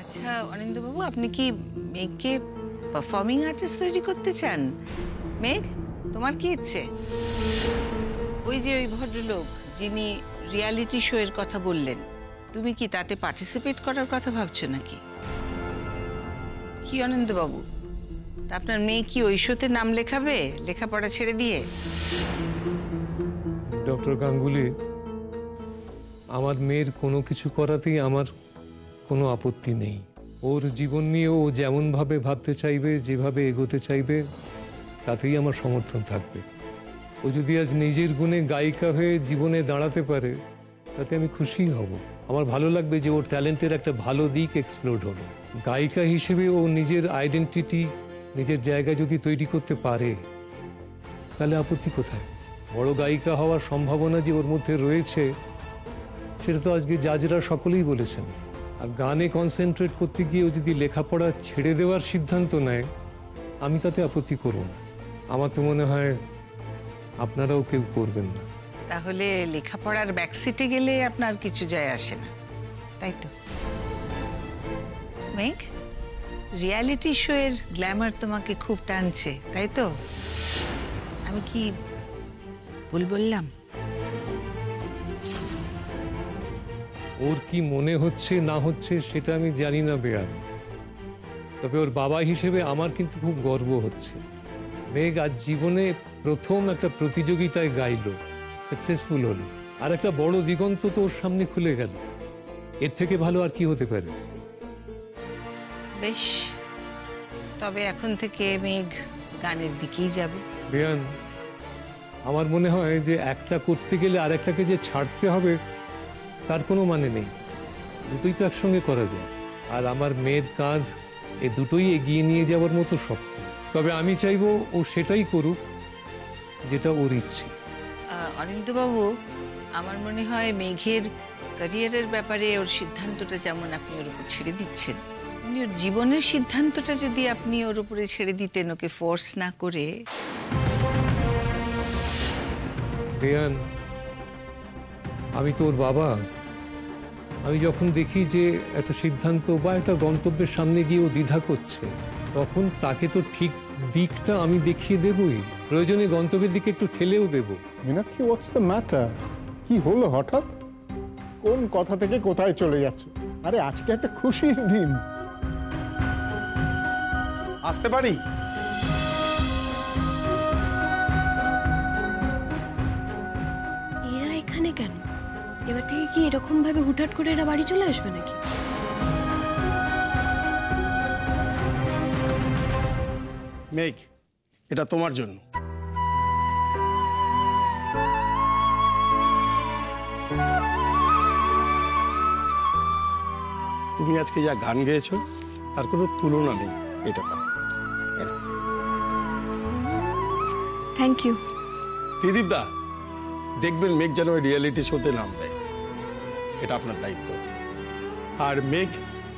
আচ্ছা অনিন্দ্যবাবু, আপনি কি মেঘকে পারফর্মিং আর্টিস্ট তৈরি করতে চান? মেঘ, তোমার কি ইচ্ছে? ওই যে ওই ভদ্রলোক যিনি রিয়ালিটি শো এর কথা বললেন, তুমি কি তাতে পার্টিসিপেট করার কথা ভাবছো নাকি? কি অনিন্দ্যবাবু, তা আপনার মেয়ে কি ওই শোতে নাম লেখাবে লেখাপড়া ছেড়ে দিয়ে? ডক্টর গাঙ্গুলি, আমার মেয়ের কোনো কিছু করাতেই আমার কোনো আপত্তি নেই। ওর জীবন নিয়ে ও যেমনভাবে ভাবতে চাইবে, যেভাবে এগোতে চাইবে, তাতেই আমার সমর্থন থাকবে। ও যদি আজ নিজের গুণে গায়িকা হয়ে জীবনে দাঁড়াতে পারে, তাতে আমি খুশিই হব। আমার ভালো লাগবে যে ওর ট্যালেন্টের একটা ভালো দিক এক্সপ্লোর হলো। গায়িকা হিসেবে ও নিজের আইডেন্টিটি, নিজের জায়গা যদি তৈরি করতে পারে, তাহলে আপত্তি কোথায়? বড় গায়িকা হওয়ার সম্ভাবনা যে ওর মধ্যে রয়েছে, সেটা তো আজকে জাজরা সকলেই বলেছেন। আর গানে কনসেন্ট্রেট করতে গিয়ে ও যদি লেখাপড়া ছেড়ে দেওয়ার সিদ্ধান্ত নেয়, আমি তাতে আপত্তি করব না। আমার তো মনে হয় আপনারাও কেউ করবেন না। তাহলে লেখাপড়ার ব্যাকসিটে গেলে আপনার কিছু যায় আসে না, তাই তো? মেঘ, রিয়ালিটি শো এর গ্ল্যামার তোমাকে খুব টানছে, তাই তো? আমি কি ভুল বললাম? ওর কি মনে হচ্ছে না হচ্ছে সেটা আমি জানি না বেয়ান, তবে ওর বাবা হিসেবে আমার কিন্তু খুব গর্ব হচ্ছে। মেঘ আজ জীবনে প্রথম একটা প্রতিযোগিতায় গাইলো, সাকসেসফুল হলো, আর একটা বড় দিগন্ত তো ওর সামনে খুলে গেল। এর থেকে ভালো আর কি হতে পারে? বেশ, তবে এখন থেকে মেঘ গানের দিকেই যাবে। বেয়ান, আমার মনে হয় যে একটা করতে গেলে আরেকটাকে যে ছাড়তে হবে তার কোনো মানে নেই। দুটোই তো একসঙ্গে করা যায়। আর আমার মেয়ের কাঁধ এ দুটোই এগিয়ে নিয়ে যাওয়ার মতো শক্ত। তবে আমি চাইবো ও সেটাই করুক যেটা ওর ইচ্ছে। অনিন্দ্যবাবু, আমার মনে হয় মেঘের ক্যারিয়ারের ব্যাপারে ওর সিদ্ধান্তটা যেমন আপনি ওর উপর ছেড়ে দিচ্ছেন, উনি ওর জীবনের সিদ্ধান্তটা যদি আপনি ওর উপরে ছেড়ে দিতেন, ওকে ফোর্স না করে। বেয়ান, আমি তো ওর বাবা। আমি যখন দেখি যে একটা সিদ্ধান্ত বা একটা গন্তব্যের সামনে গিয়ে ও দ্বিধা করছে, তখন তাকে তো ঠিক দিকটা আমি দেখিয়ে দেবই, প্রয়োজনে গন্তব্যের দিকে একটু ঠেলেও দেব। Meenakshi, what's the matter? কি হলো হঠাৎ? কোন কথা থেকে কোথায় চলে যাচ্ছে? আরে আজকে একটা খুশির দিন। আসতে পারি? এরা এখানে কেন? এবার থেকে কি এরকম ভাবে হুটহাট করে এরা বাড়ি চলে আসবে নাকি? মেঘ, এটা তোমার জন্য। তুমি আজকে যা গান গেয়েছো তার কোনো তুলনা নেই। এটা দাও। Thank you. ত্রিদীপ দা, দেখবেন মেঘ যেন ওই রিয়েলিটি শোতে নাম দেয়। এটা আপনার দায়িত্ব। আর মেঘ,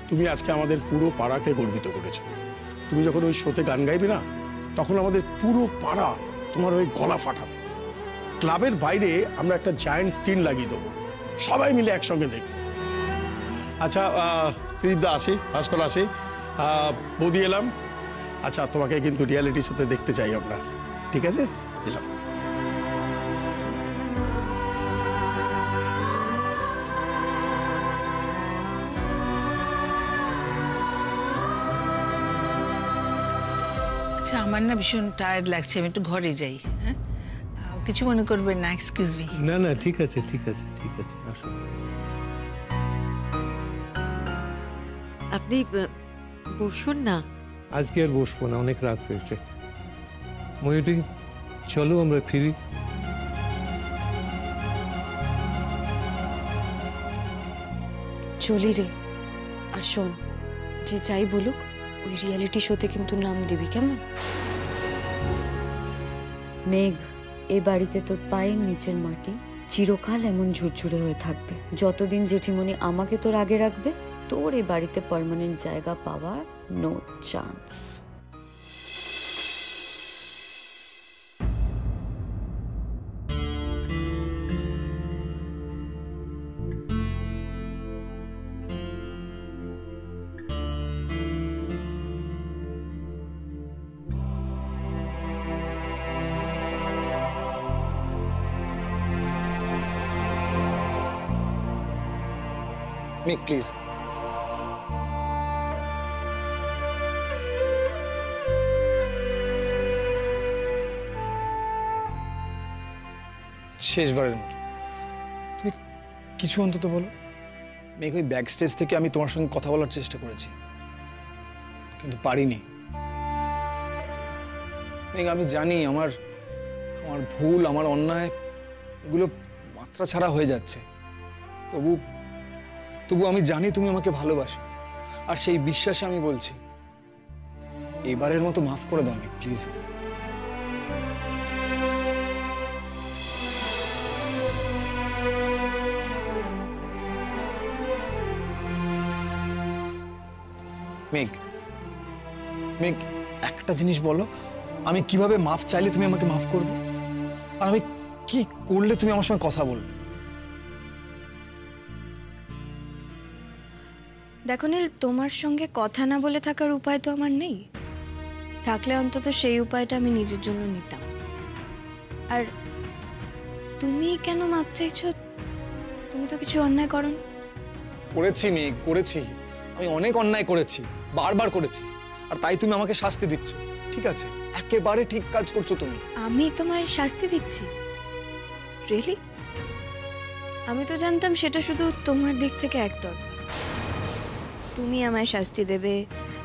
তুমি আজকে আমাদের পুরো পাড়াকে গর্বিত করেছো। তুমি যখন ওই শোতে গান গাইবে না, তখন আমাদের পুরো পাড়া তোমার ওই গলা ফাটাবে। ক্লাবের বাইরে আমরা একটা জায়ান্ট স্ক্রিন লাগিয়ে দেবো, সবাই মিলে একসঙ্গে দেখবো। আচ্ছা ত্রিদীপ দা, আসি, ভাস্কর আসি, বৌদি এলাম। আচ্ছা, তোমাকে কিন্তু রিয়েলিটি শোতে দেখতে চাই আমরা, ঠিক আছে? এলাম। আচ্ছা, আমার না ভীষণ টায়ার্ড লাগছে, আমি একটু ঘরে যাই। হ্যাঁ, কিছু মনে করবেন না, এক্সকিউজ মি। না না, ঠিক আছে ঠিক আছে ঠিক আছে, আসুন। আপনি বসুন না। আজকে আর বসবো না, অনেক রাত হয়েছে। ময়ূরী, চলো আমরা ফিরি। চলি রে। আর শোন, যে যাই বলুক, ওই রিয়েলিটি শোতে কিন্তু নাম দিবি, কেমন? মেঘ, এ বাড়িতে তোর পায়ের নিচের মাটি চিরকাল এমন ঝুরঝুরে হয়ে থাকবে। যতদিন জেঠিমণি আমাকে তোর আগে রাখবে, তোর এ বাড়িতে পার্মানেন্ট জায়গা পাওয়ার নো চান্স। মেঘ প্লিজ। শেষবারের মতো তুমি কিছু অন্তত বলো। মেঘ, ওই ব্যাক স্টেজ থেকে আমি তোমার সঙ্গে কথা বলার চেষ্টা করেছি, কিন্তু পারিনি। মেঘ, আমি জানি আমার আমার ভুল, আমার অন্যায় এগুলো মাত্রা ছাড়া হয়ে যাচ্ছে, তবু আমি জানি তুমি আমাকে ভালোবাসো, আর সেই বিশ্বাসে আমি বলছি এবারের মতো মাফ করে দাও মেঘ, প্লিজ। মেঘ, মেঘ, একটা জিনিস বলো, আমি কিভাবে মাফ চাইলে তুমি আমাকে মাফ করবে, আর আমি কি করলে তুমি আমার সঙ্গে কথা বলবে? দেখো নীল, তোমার সঙ্গে কথা না বলে থাকার উপায় তো আমার নেই। থাকলে অন্তত সেই উপায়টা আমি নিজের জন্য নিতাম। আর তুমি কেন মাপ চাইছো? তুমি তো কিছু অন্যায় করোনি। করেছি মেঘ, করেছি, আমি অনেক অন্যায় করেছি, বারবার করেছি, আর তাই তুমি আমাকে শাস্তি দিচ্ছ। ঠিক আছে, একেবারে ঠিক কাজ করছো তুমি। আমি তোমায় শাস্তি দিচ্ছি? রিয়েলি? আমি তো জানতাম সেটা শুধু তোমার দিক থেকে একতরফা। তুমি আমায় শাস্তি দেবে,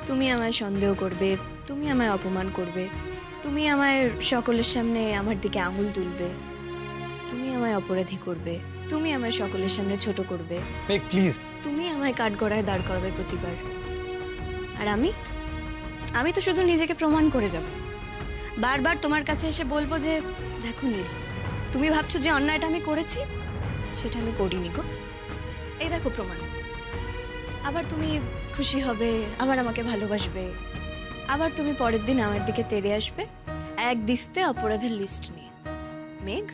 তুমি আমায় সন্দেহ করবে, তুমি আমায় অপমান করবে, তুমি আমায় সকলের সামনে আমার দিকে আঙুল তুলবে, তুমি আমায় অপরাধী করবে, তুমি আমায় সকলের সামনে ছোট করবে। মেঘ প্লিজ। তুমি আমায় কাঠগড়ায় দাঁড় করাবে প্রতিবার। আর আমি তো শুধু নিজেকে প্রমাণ করে যাব। বারবার তোমার কাছে এসে বলবো যে দেখো নীল, তুমি ভাবছো যে অন্যায়টা আমি করেছি, সেটা আমি করিনি গো, এই দেখো প্রমাণ। আবার তুমি খুশি হবে, আবার আমাকে ভালোবাসবে, আবার তুমি পরের দিন আমার দিকে তেড়ে আসবে এক দিস্তে অপরাধের লিস্ট নিয়ে। মেঘ,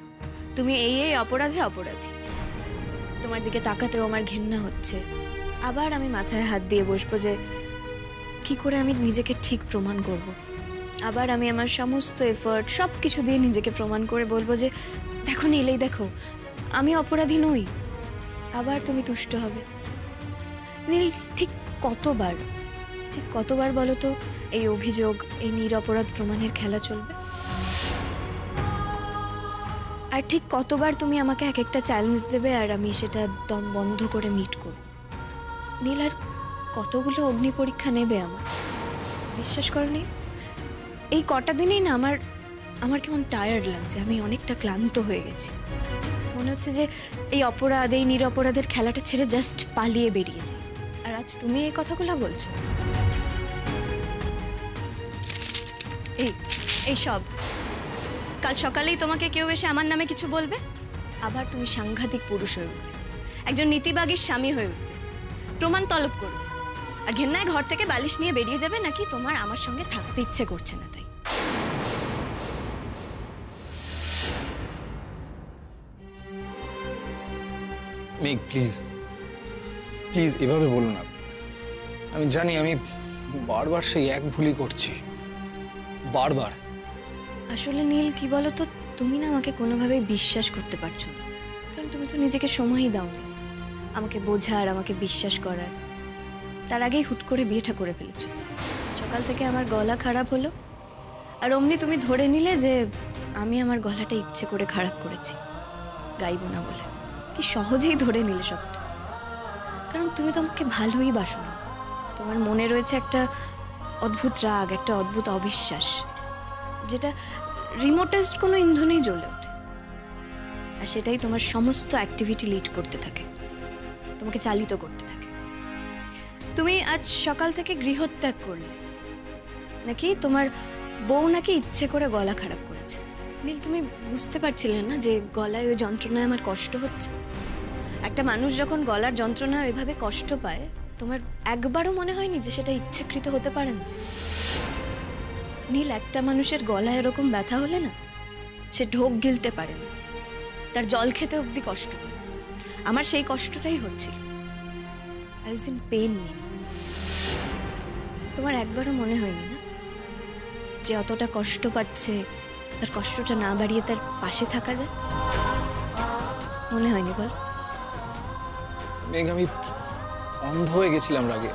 তুমি এই অপরাধে অপরাধী, তোমার দিকে তাকাতেও আমার ঘেন্না হচ্ছে। আবার আমি মাথায় হাত দিয়ে বসবো যে কি করে আমি নিজেকে ঠিক প্রমাণ করব। আবার আমি আমার সমস্ত এফর্ট সব কিছু দিয়ে নিজেকে প্রমাণ করে বলবো যে দেখো নীলেই, দেখো আমি অপরাধী নই। আবার তুমি তুষ্ট হবে। নীল, ঠিক কতবার বলো তো এই অভিযোগ, এই নিরপরাধ প্রমাণের খেলা চলবে? আর ঠিক কতবার তুমি আমাকে এক একটা চ্যালেঞ্জ দেবে আর আমি সেটা দম বন্ধ করে মিট করব? নীল, আর কতগুলো অগ্নি পরীক্ষা নেবে আমার? বিশ্বাস করো নীল, এই কটা দিনেই না আমার কেমন টায়ার্ড লাগছে, আমি অনেকটা ক্লান্ত হয়ে গেছি। মনে হচ্ছে যে এই অপরাধ, এই নিরপরাধের খেলাটা ছেড়ে জাস্ট পালিয়ে বেরিয়ে যাই। আর আজ তুমি এই কথাগুলো বলছো? এই সব কাল সকালেই তোমাকে কেউ এসে আমার নামে কিছু বলবে, আবার তুমি সাংঘাতিক পুরুষ হয়ে উঠবে, একজন নীতিবাগীর স্বামী হয়ে উঠবে, প্রমাণ তলব করবে, আর ঘেন্নায় ঘর থেকে বালিশ নিয়ে বেরিয়ে যাবে নাকি তোমার আমার সঙ্গে থাকতে ইচ্ছে করছে না তাই। মেঘ প্লিজ, প্লিজ এভাবে বলো না। আমি জানি আমি বারবার সেই এক ভুলই করছি, বারবার। আসলে নীল, কি বলো তো, তুমি না আমাকে কোনোভাবেই বিশ্বাস করতে পারছো না, কারণ তুমি তো নিজেকে সময়ই দাওনি আমাকে বোঝার, আমাকে বিশ্বাস করার। তার আগেই হুট করে বিয়েটা করে ফেলেছো। সকাল থেকে আমার গলা খারাপ হলো, আর অমনি তুমি ধরে নিলে যে আমি আমার গলাটা ইচ্ছে করে খারাপ করেছি, গাইবো না বলে। কি সহজেই ধরে নিলে সবটা, কারণ তুমি তো আমাকে ভালোই বাসো না। তোমার মনে রয়েছে একটা অদ্ভুত রাগ, একটা অদ্ভুত অবিশ্বাস, যেটা রিমোটেস্ট কোনো ইন্ধনেই জ্বলে ওঠে, আর সেটাই তোমার সমস্ত অ্যাক্টিভিটি লিড করতে থাকে, তোমাকে চালিত করতে থাকে। তুমি আজ সকাল থেকে গৃহত্যাগ করলে, নাকি তোমার বউ নাকি ইচ্ছে করে গলা খারাপ করেছে। নীল, তুমি বুঝতে পারছিলে না যে গলায় ওই যন্ত্রণায় আমার কষ্ট হচ্ছে? একটা মানুষ যখন গলার যন্ত্রণায় ওইভাবে কষ্ট পায়, তোমার একবারও মনে হয়নি যে সেটা ইচ্ছাকৃত হতে পারে না? নীল, একটা মানুষের গলায় এরকম ব্যথা হলে না, সে ঢোক গিলতে পারে না, তার জল খেতে অবধি কষ্ট হয়। আমার সেই কষ্টটাই হচ্ছিল। I was in pain. Neel, তোমার একবারও মনে হয়নি না যে অতটা কষ্ট পাচ্ছে, তার কষ্টটা না বাড়িয়ে তার পাশে থাকা যায়? মনে হয়নি বল? মেঘ, অন্ধ হয়ে গেছিলাম রাগে।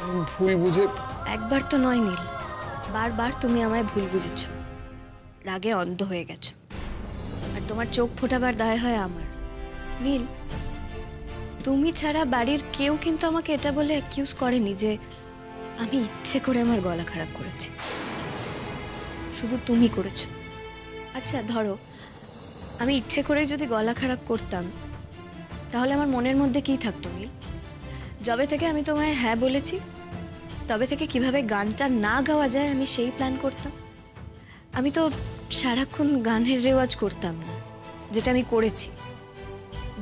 আমি ভুল বুঝে। একবার তো নয় নীল, বারবার তুমি আমায় ভুল বুঝেছ, রাগে অন্ধ হয়ে গেছো, আর তোমার চোখ ফোটাবার দায় হয় আমার। নীল, তুমি ছাড়া বাড়ির কেউ কিন্তু আমাকে এটা বলে অ্যাকিউজ করেনি যে আমি ইচ্ছে করে আমার গলা খারাপ করেছি। শুধু তুমি করেছো। আচ্ছা ধরো আমি ইচ্ছে করে যদি গলা খারাপ করতাম, তাহলে আমার মনের মধ্যে কি থাকতো নীল? যবে থেকে আমি তোমায় হ্যাঁ বলেছি, তবে থেকে কিভাবে গানটা না গাওয়া যায় আমি সেই প্ল্যান করতাম। আমি তো সারাক্ষণ গানের রেওয়াজ করতাম না, যেটা আমি করেছি।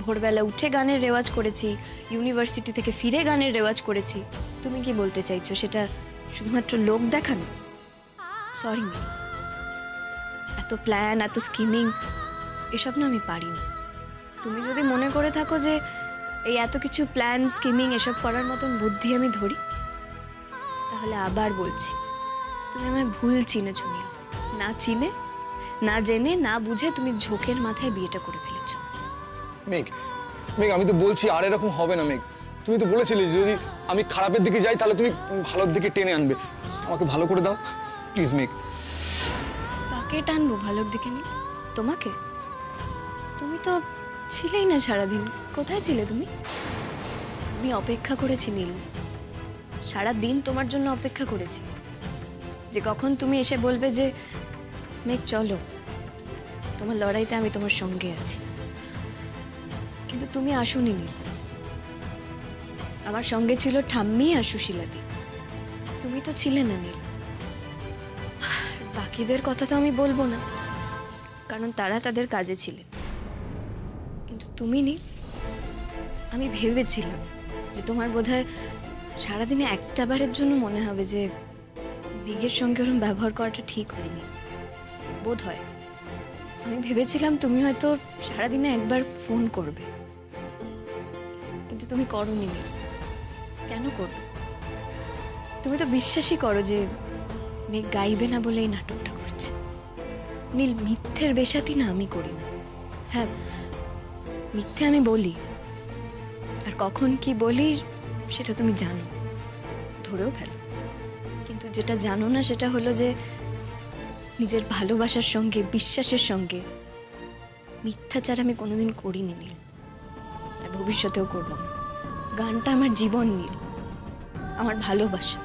ভোরবেলা উঠে গানের রেওয়াজ করেছি, ইউনিভার্সিটি থেকে ফিরে গানের রেওয়াজ করেছি। তুমি কি বলতে চাইছো সেটা শুধুমাত্র লোক দেখানো? সরি নীল, এত প্ল্যান, এত স্কিমিং এসব না আমি পারি না। তুমি যদি মনে করে থাকো যে এই এত কিছু প্ল্যান, স্কিমিং এসব করার মতন বুদ্ধি আমি ধরি, তাহলে আবার বলছি, তুমি আমায় ভুল চিনেছো নীল। না চিনে, না জেনে, না বুঝে তুমি ঝোঁকের মাথায় বিয়েটা করে ফেলেছো। মেঘ, মেঘ আমি তো বলছি আর এরকম হবে না মেঘ। তুমি তো বলেছিলে যদি আমি খারাপের দিকে যাই তাহলে তুমি ভালোর দিকে টেনে আনবে। আমাকে ভালো করে দাও প্লিজ মেঘ। কাকে টানবো ভালোর দিকে নীল? তোমাকে? তুমি তো ছিলেই না সারাদিন। কোথায় ছিলে তুমি? আমি অপেক্ষা করেছি নীল, সারা দিন তোমার জন্য অপেক্ষা করেছি, যে কখন তুমি এসে বলবে যে মেঘ চলো, তোমার লড়াইতে আমি তোমার সঙ্গে আছি। কিন্তু তুমি আসোনি নীল। আমার সঙ্গে ছিল ঠাম্মি আর সুশীলাদি, তুমি তো ছিলে না নীল। বাকিদের কথা তো আমি বলবো না, কারণ তারা তাদের কাজে ছিলেন। কিন্তু তুমি নীল, আমি ভেবেছিলাম যে তোমার বোধহয় সারাদিনে একটা বারের জন্য মনে হবে যে মেঘের সঙ্গে ওরকম ব্যবহার করাটা ঠিক হয়নি। বোধ হয় আমি ভেবেছিলাম তুমি হয়তো সারাদিনে একবার ফোন করবে, কিন্তু তুমি করোনি নীল। কেন করবে? তুমি তো বিশ্বাসই করো যে মেঘ গাইবে না বলে এই নাটকটা করছে। নীল, মিথ্যের বেশাতি না আমি করি না। হ্যাঁ, মিথ্যে আমি বলি, আর কখন কি বলি সেটা তুমি জানো, ধরেও ফেলো। কিন্তু যেটা জানো না সেটা হলো যে নিজের ভালোবাসার সঙ্গে, বিশ্বাসের সঙ্গে মিথ্যাচার আমি কোনোদিন করিনি নীল, আর ভবিষ্যতেও করব না। গানটা আমার জীবন নীল, আমার ভালোবাসা,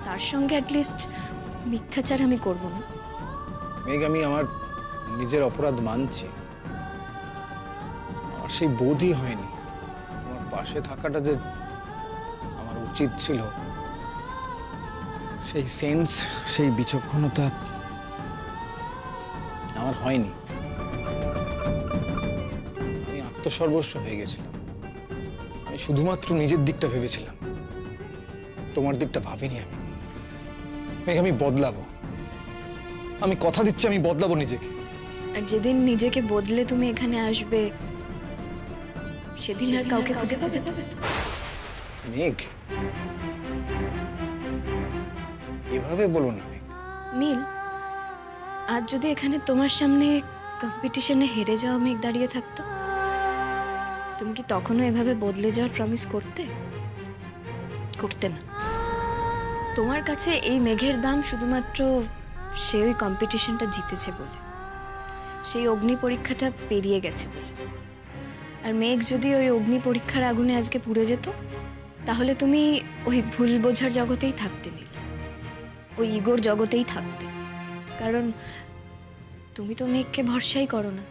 তার সঙ্গে অ্যাটলিস্ট মিথ্যাচার আমি করব না। মেঘ আমি আমার নিজের অপরাধ মানছি, আমার সেই বোধই হয়নি। তোমার পাশে থাকাটা যে আমার উচিত ছিল, সেই সেন্স, সেই বিচক্ষণতা আমার হয়নি। আমি আত্মসর্বস্ব হয়ে গেছিলাম। আমি শুধুমাত্র নিজের দিকটা ভেবেছিলাম, তোমার দিকটা ভাবিনি আমি। মেঘ আমি বদলাবো, আমি কথা দিচ্ছি আমি বদলাবো নিজেকে। আর যেদিন নিজেকে বদলে তুমি এখানে আসবে, সেদিন আর কাউকে খুঁজে পাবে তো? মেঘ এভাবে বলো না মেঘ। নীল, আজ যদি এখানে তোমার সামনে কম্পিটিশনে হেরে যাওয়া মেঘ দাঁড়িয়ে থাকতো, তুমি কি তখনও এভাবে বদলে যাওয়ার প্রমিস করতে? করতে না। তোমার কাছে এই মেঘের দাম শুধুমাত্র সে ওই কম্পিটিশনটা জিতেছে বলে, সেই অগ্নি পরীক্ষাটা পেরিয়ে গেছে বলে। আর মেঘ যদি ওই অগ্নি পরীক্ষার আগুনে আজকে পুড়ে যেত, তাহলে তুমি ওই ভুল বোঝার জগতেই থাকতে নীল, ওই ইগোর জগতেই থাকতে। কারণ তুমি তো মেঘকে ভরসাই করো না।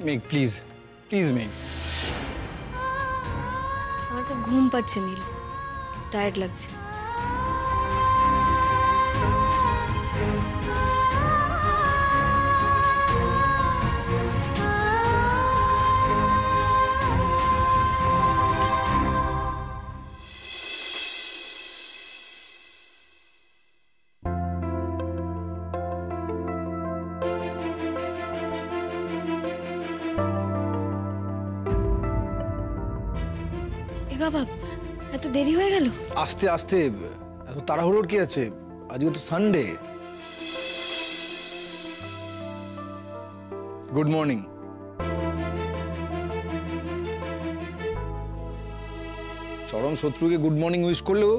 মেঘ প্লিজ, প্লিজ মেঘ। আমার খুব ঘুম পাচ্ছে নীল, টায়ার্ড লাগছে। বাবা, এত দেরি হয়ে গেল? আস্তে আস্তে, এত তাড়াহুড়োর কি আছে? আজকে তো সানডে। Good morning. চরম শত্রুকে গুড মর্নিং উইশ করলেও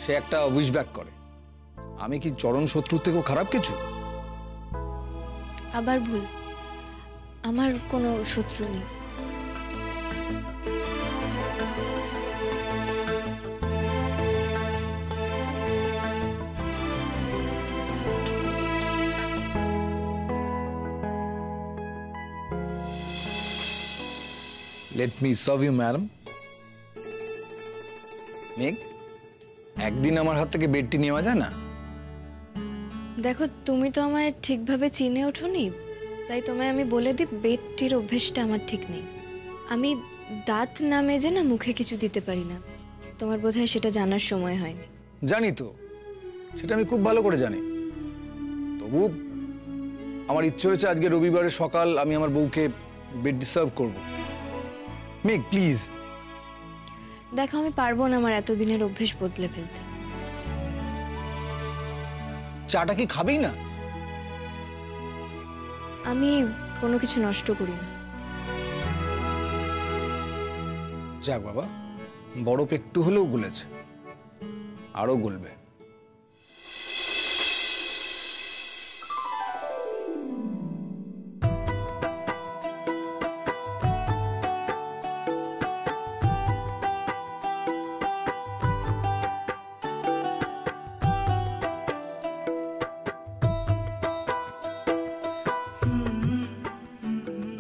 সে একটা উইশ ব্যাক করে। আমি কি চরম শত্রুর থেকেও খারাপ কিছু? আবার ভুল, আমার কোনো শত্রু নেই। Let me serve you madam. মেঘ, একদিন আমার হাত থেকে বেডটি নেওয়া যায় না? দেখো, তুমি তো আমায় ঠিকভাবে চিনে ওঠোনি, তাই তোমায় আমি বলে দিই, বেডটির অভ্যেসটা আমার ঠিক নেই। আমি দাঁত না মেজে না মুখে কিছু দিতে পারি না। তোমার বোধহয় সেটা জানার সময় হয়নি। জানি তো, সেটা আমি খুব ভালো করে জানি। তবু আমার ইচ্ছে হয়েছে আজকে রবিবারের সকাল আমি আমার বউকে বেডটি সার্ভ করব। মেঘ প্লিজ। দেখো, আমি পারবো না আমার এতদিনের অভ্যেস বদলে ফেলতে। চাটা কি খাবেই না? আমি কোনো কিছু নষ্ট করি না। যাক বাবা, বরফ একটু হলেও গলেছে, আরো গলবে।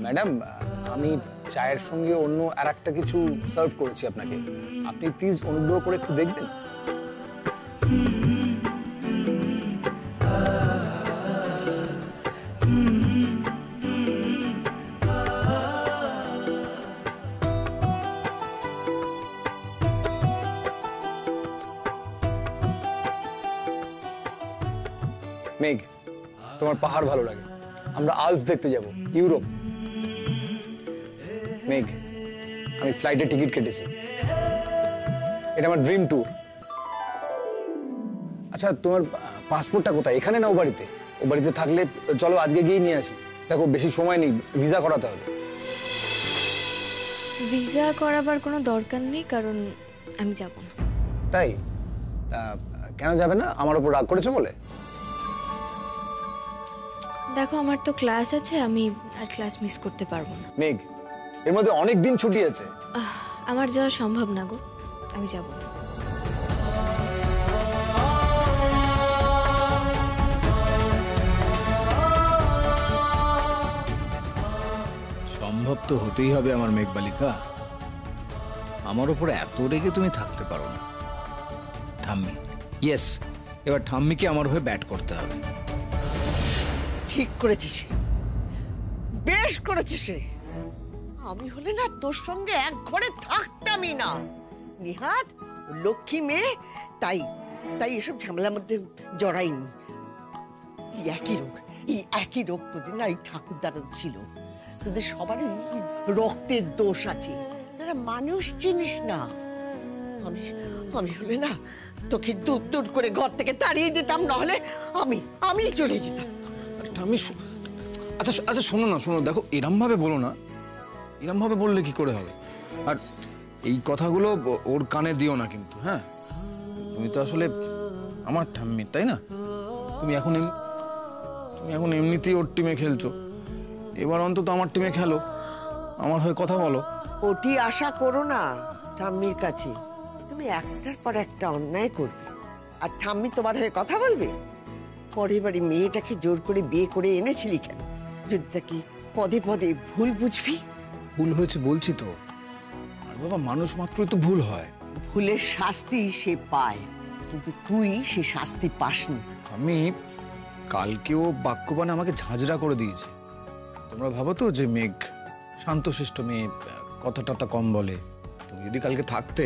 ম্যাডাম, আমি চায়ের সঙ্গে অন্য আর একটা কিছু সার্ভ করেছি আপনাকে, আপনি প্লিজ অনুগ্রহ করে একটু দেখবেন। মেঘ, তোমার পাহাড় ভালো লাগে, আমরা আল্পস দেখতে যাব, ইউরোপ। মেঘ, আমি ফ্লাইটের টিকিট কেটেছি, এটা আমার ড্রিম ট্যুর। আচ্ছা, তোমার পাসপোর্টটা কোথায়, এখানে না ও বাড়িতে? ও বাড়িতে থাকলে চলো আজকে গিয়ে নিয়ে আসি। দেখো বেশি সময় নেই, ভিসা করাতে হবে। ভিসা করাবার কোনো দরকার নেই, কারণ আমি যাব না। তাই? কেন যাবে না? আমার উপর রাগ করেছো বলে? দেখো, আমার তো ক্লাস আছে, আমি আর ক্লাস মিস করতে পারবো না। মেঘ, এর মধ্যে অনেক দিন ছুটি আছে। আমার যাওয়া সম্ভব না গো, আমি যাব না। সম্ভব তো হতেই হবে আমার মেঘবালিকা। আমার উপরে এত রেগে তুমি থাকতে পারো না। ঠাম্মি, ইয়েস, এবার ঠাম্মিকে আমার হয়ে ব্যাট করতে হবে। ঠিক করেছিস, বেশ করেছিস। আমি হলে না তোর সঙ্গে এক ঘরে থাকতামই না। নিহাত লক্ষ্মী মেয়ে, তাই তাই এসব ঝামেলার মধ্যে জড়াইনি। এই একই রোগ তোদের না এই ঠাকুরদারও ছিল। তোদের সবারই রক্তের দোষ আছে, তারা মানুষ চিনিস না। আমি হলে না তোকে দূর দূর করে ঘর থেকে তাড়িয়ে দিতাম, নাহলে আমি চলে যেতাম। ঠাম্মি, আচ্ছা আচ্ছা, শোনো না, শোনো, দেখো এরম ভাবে বলো না, এরম ভাবে বললে কি করে হবে? আর এই কথাগুলো ওর কানে দিও না কিন্তু, হ্যাঁ? তুমি তো আসলে আমার ঠাম্মি, তাই না? তুমি এখন এমনিতেই ওর টিমে খেলছো, এবার অন্তত আমার টিমে খেলো, আমার হয়ে কথা বলো। ওটি আশা করো না ঠাম্মির কাছে। তুমি একটার পর একটা অন্যায় করবে, আর ঠাম্মি তোমার হয়ে কথা বলবে? পরের বাড়ি মেয়েটাকে জোর করে বিয়ে করে এনেছিলি কেন? যদি তাকে পদে পদে ভুল বুঝবি। ভুল হয়েছে বলছি তো। আর বাবা, মানুষ মাত্রই তো ভুল হয়। ভুলের শাস্তি সে পায়, কিন্তু তুই সে শাস্তি পাসনি। আমি কালকেও বাক্যবানে আমাকে ঝাঁঝরা করে দিয়েছে। তোমরা ভাবো তো যে মেঘ শান্তশিষ্ট মেয়ে, কথা টথা কম বলে। তুমি যদি কালকে থাকতে,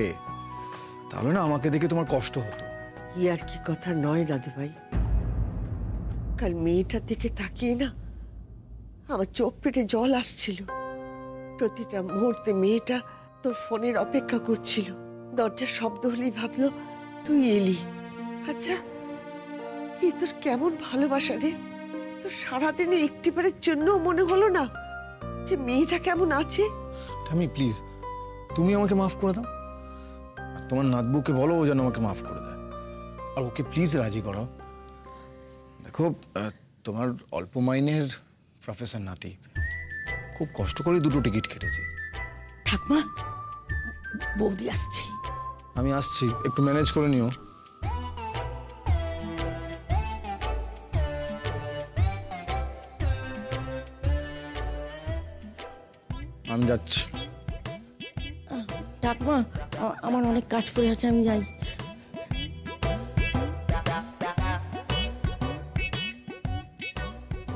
তাহলে না আমাকে দেখে তোমার কষ্ট হতো। আর কি কথা নয় দাদু ভাই, কাল মেয়েটার দিকে তাকিয়ে না আমার চোখ পেটে জল আসছিল। প্রতিটা মুহূর্তে মেয়েটা তোর ফোনের অপেক্ষা করছিল। দরজার শব্দ হলেই ভাবলো তুই এলি। আচ্ছা, এই তোর কেমন ভালোবাসা রে! তোর সারাদিনে একটিবারের জন্য মনে হলো না যে মেয়েটা কেমন আছে? আমি প্লিজ, তুমি আমাকে মাফ করে দাও। তোমার নাতবুকে বলো ও যেন আমাকে মাফ করে দেয়, আর ওকে প্লিজ রাজি করাও। দেখো তোমার অল্প মাইনের প্রফেসর নাতি, খুব কষ্ট করে দুটো টিকিট কেটেছি। ঠাকমা, বৌদি আসছে। আমি আসছি, একটু ম্যানেজ করে নিও। আমি যাচ্ছি। ঠাকমা, আমার অনেক কাজ পড়ে আছে, আমি যাই।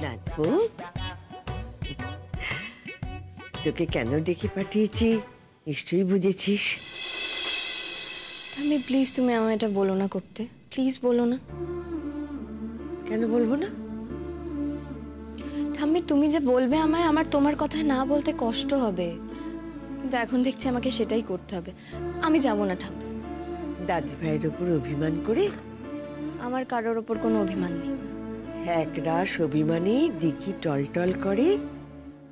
নাতবু, তোকে কেন ডেকে পাঠিয়েছি নিশ্চয়ই বুঝেছিস। ঠাম্মি প্লিজ তুমি আমায় এটা বলো না করতে, প্লিজ বলো না। কেন বলবো না? ঠাম্মি তুমি যে বলবে আমায়, আমার তোমার কথায় না বলতে কষ্ট হবে, কিন্তু এখন দেখছি আমাকে সেটাই করতে হবে। আমি যাব না ঠাম্মি। দাদু ভাইয়ের ওপর অভিমান করে? আমার কারোর ওপর কোনো অভিমান নেই। একরাশ অভিমানী দিকি টলটল করে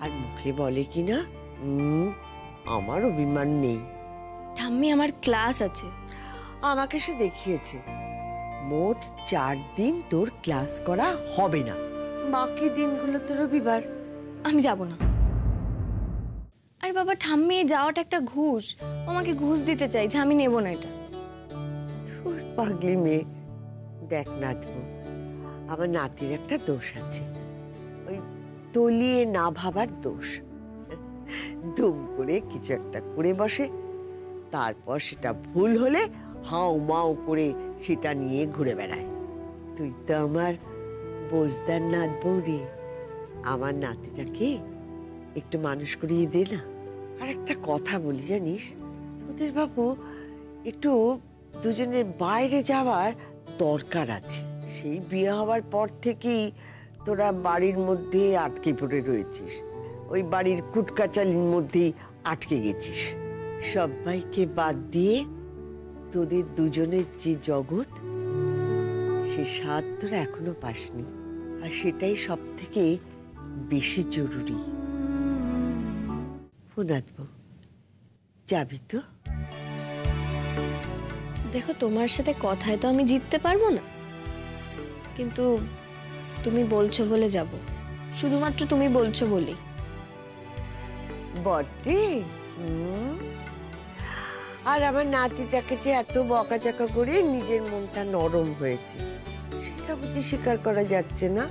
আর মুখে বলে কিনা আমার অভিমান নেই। ঠাম্মি আমার ক্লাস আছে। আমাকে সে দেখিয়েছে মোট 4 দিন তোর ক্লাস করা হবে না, বাকি দিনগুলো তো রবিবার। আমি যাব না। আরে বাবা ঠাম্মি, যাওয়াটা একটা ঘুষ, আমাকে ঘুষ দিতে চাইছে, আমি নেব না এটা। পাগলি মেয়ে, দেখ নাতবু, আমার নাতির একটা দোষ আছে, ওই তলিয়ে না ভাবার দোষ। দুম করে কিছু একটা করে বসে, তারপর সেটা ভুল হলে হাউ মাউ করে সেটা নিয়ে ঘুরে বেড়ায়। তুই তো আমার বোঝদার নাতবু রে, আমার নাতিটাকে একটু মানুষ করিয়ে দে না। আর একটা কথা বলি জানিস, তোদের বাবু একটু দুজনের বাইরে যাওয়ার দরকার আছে। সেই বিয়ে হওয়ার পর থেকেই তোরা বাড়ির মধ্যে আটকে পড়ে রয়েছিস, ওই বাড়ির কুটকাচালির মধ্যেই আটকে গেছিস। সবাইকে বাদ দিয়ে তোদের দুজনের যে জগৎ, সে স্বাদ তোরা এখনো পাসনি, আর সেটাই সব থেকে বেশি জরুরি। নাতবু, যাবি তো? দেখো তোমার সাথে কথায় তো আমি জিততে পারবো না, কিন্তু তুমি বলছো বলে যাব, শুধুমাত্র তুমি বলছো বলেই। বটে। আর আমার নাতিটাকে যে এত বকাঝকা করে নিজের মনটা নরম হয়েছে, সেটা বুঝি স্বীকার করা যাচ্ছে না।